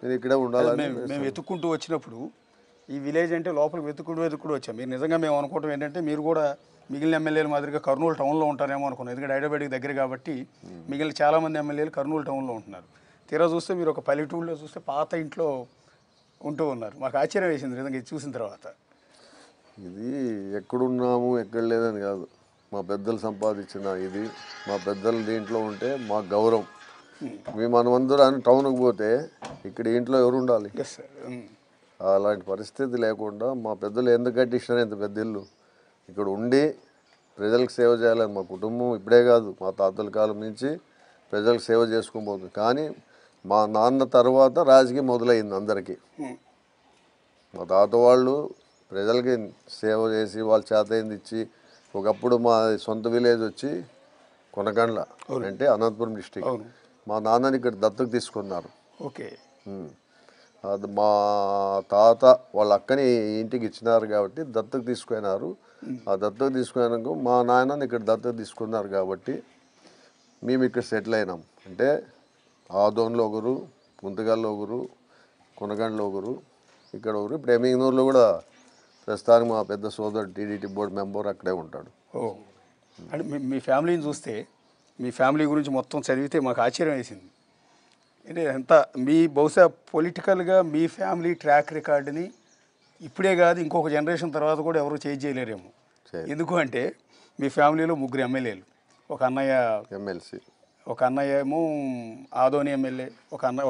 నేను ఇక్కడే ఉండాలని మేము వెతుక్కుంటూ వచ్చినప్పుడు ఈ విలేజ్ అంటే లోపలికి వెతుక్కుంటూ వచ్చాం. మీరు నిజంగా మేము అనుకోవటం ఏంటంటే మీరు కూడా మిగిలిన ఎమ్మెల్యేల మాదిరిగా కర్నూలు టౌన్లో ఉంటారేమో అనుకున్నాం. ఎందుకంటే హైదరాబాద్కి దగ్గర కాబట్టి మిగిలిన చాలామంది ఎమ్మెల్యేలు కర్నూలు టౌన్లో ఉంటున్నారు. తీరా చూస్తే మీరు ఒక పల్లెటూరులో చూస్తే పాత ఇంట్లో ఉంటూ ఉన్నారు. మాకు ఆశ్చర్యం వేసింది నిజంగా ఇది చూసిన తర్వాత. ఇది ఎక్కడున్నాము ఎక్కడ లేదని కాదు, మా పెద్దలు సంపాదించిన ఇది, మా పెద్దలు దీంట్లో ఉంటే మాకు గౌరవం. మనమందరం టౌన్కి పోతే ఇక్కడ ఇంట్లో ఎవరు ఉండాలి? Yes sir. అలాంటి పరిస్థితి లేకుండా మా పెద్దలు ఎందుకు కట్టించినారు ఇంత పెద్ద ఇల్లు? ఇక్కడ ఉండి ప్రజలకు సేవ చేయాలని మా కుటుంబం ఇప్పుడే కాదు, మా తాతల కాలం నుంచి ప్రజలకు సేవ చేసుకుని పోతుంది. కానీ మా నాన్న తర్వాత రాజకీయం మొదలైంది అందరికీ. మా తాత వాళ్ళు ప్రజలకి సేవ చేసి వాళ్ళ చేతయింది ఇచ్చి, ఒకప్పుడు మా సొంత విలేజ్ వచ్చి కొనకండ్ల అంటే అనంతపురం డిస్టిక్. మా నాన్నని ఇక్కడ దత్తకు తీసుకున్నారు. ఓకే. అది మా తాత వాళ్ళ అక్కని ఇంటికి ఇచ్చినారు కాబట్టి దత్తకు తీసుకున్నారు. ఆ దత్తకు తీసుకున్నాక మా నాన్నని ఇక్కడ దత్తకు తీసుకున్నారు కాబట్టి మేము ఇక్కడ సెటిల్ అయినాం. అంటే ఆదోన్లో ఒకరు, గుంతకల్లో ఒకరు, కొనగండ్లో ఒకరు, ఇక్కడ ఒకరు. ఇప్పుడు ఎమ్మిగనూరులో కూడా ప్రస్తుతానికి మా పెద్ద సోదరుడు టీడీటీ బోర్డు మెంబర్ అక్కడే ఉంటాడు. అంటే మీ ఫ్యామిలీని చూస్తే, మీ ఫ్యామిలీ గురించి మొత్తం చదివితే మాకు ఆశ్చర్యం వేసింది. అంటే ఎంత మీ బహుశా పొలిటికల్గా మీ ఫ్యామిలీ ట్రాక్ రికార్డుని ఇప్పుడే కాదు ఇంకొక జనరేషన్ తర్వాత కూడా ఎవరు చేంజ్ చేయలేరేమో. ఎందుకు అంటే మీ ఫ్యామిలీలో 3 ఎమ్మెల్యేలు, ఒక అన్నయ్య ఎమ్మెల్సీ, ఒక అన్నయ్య ఏమో ఆదోని ఎమ్మెల్యే,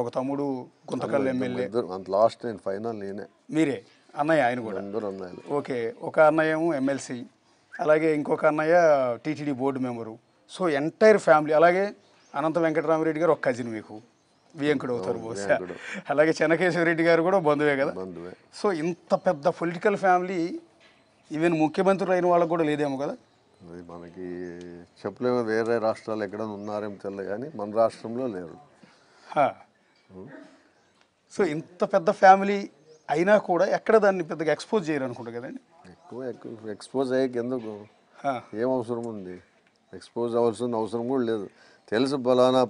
ఒక తమ్ముడు గుంతకల్ ఎమ్మెల్యే. లాస్ట్ నేను ఫైనల్ నేనే. మీరే అన్నయ్య? ఆయన కూడా అన్నయ్యలు. ఓకే. ఒక అన్నయ్య ఏమో ఎమ్మెల్సీ, అలాగే ఇంకొక అన్నయ్య TTD board member. So entire family. అలాగే అనంత వెంకటరామరెడ్డి గారు ఒక కజిన్ మీకు, వియంకుడు అవుతారు బహుశా. అలాగే చెన్నకేశ్వరరెడ్డి గారు కూడా బంధువే కదా. సో ఇంత పెద్ద పొలిటికల్ ఫ్యామిలీ ఈవెన్ ముఖ్యమంత్రులు అయిన వాళ్ళకు కూడా లేదేమో కదా. అది మనకి చెప్పలేము, వేరే రాష్ట్రాలు ఎక్కడ ఉన్నారేమో తెలియదు కానీ మన రాష్ట్రంలో లేరు. సో ఇంత పెద్ద ఫ్యామిలీ అయినా కూడా ఎక్కడ దాన్ని పెద్దగా ఎక్స్పోజ్ చేయరు అనుకుంటా కదండి. ఎక్కువ ఎక్స్పోజ్ అయ్యాక ఎందుకు, ఏం అవసరం ఉంది? ఎక్స్పోజ్ అవ్వాల్సిన అవసరం కూడా లేదు. తెలుసు బలానా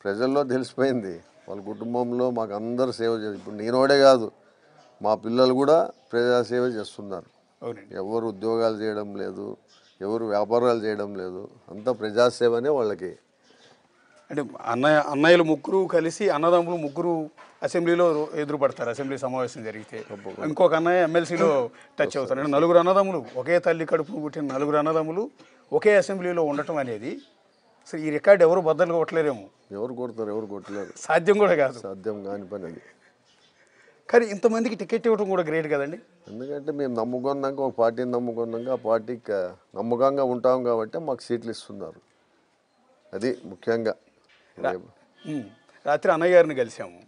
ప్రజల్లో తెలిసిపోయింది. వాళ్ళ కుటుంబంలో మాకు అందరు సేవ చేసి, ఇప్పుడు నేనోడే కాదు మా పిల్లలు కూడా ప్రజాసేవ చేస్తున్నారు. ఎవరు ఉద్యోగాలు చేయడం లేదు, ఎవరు వ్యాపారాలు చేయడం లేదు, అంతా ప్రజాసేవనే వాళ్ళకి. అంటే అన్నయ్యలు 3 కలిసి, అన్నదమ్ములు 3 అసెంబ్లీలో ఎదురుపడతారు. అసెంబ్లీ సమావేశం జరిగితే ఇంకొక అన్నయ్య ఎమ్మెల్సీలో టచ్ అవుతారు. అంటే 4 అన్నదమ్ములు, ఒకే తల్లి కడుపును పుట్టిన 4 అన్నదమ్ములు ఒకే అసెంబ్లీలో ఉండటం అనేది అసలు ఈ రికార్డు ఎవరు బద్దలు కొట్టలేరేమో. ఎవరు కొడతారు? ఎవరు కొట్టలేరు. సాధ్యం కూడా కాదు. సాధ్యం కాని పని అది. కానీ ఇంతమందికి టికెట్ ఇవ్వడం కూడా గ్రేట్ కదండి. ఎందుకంటే మేము నమ్ముకున్నాక, ఒక పార్టీని నమ్ముకున్నాక ఆ పార్టీకి నమ్మకంగా ఉంటాం కాబట్టి మాకు సీట్లు ఇస్తున్నారు. అది ముఖ్యంగా. రాత్రి అన్నయ్య గారిని కలిసాము.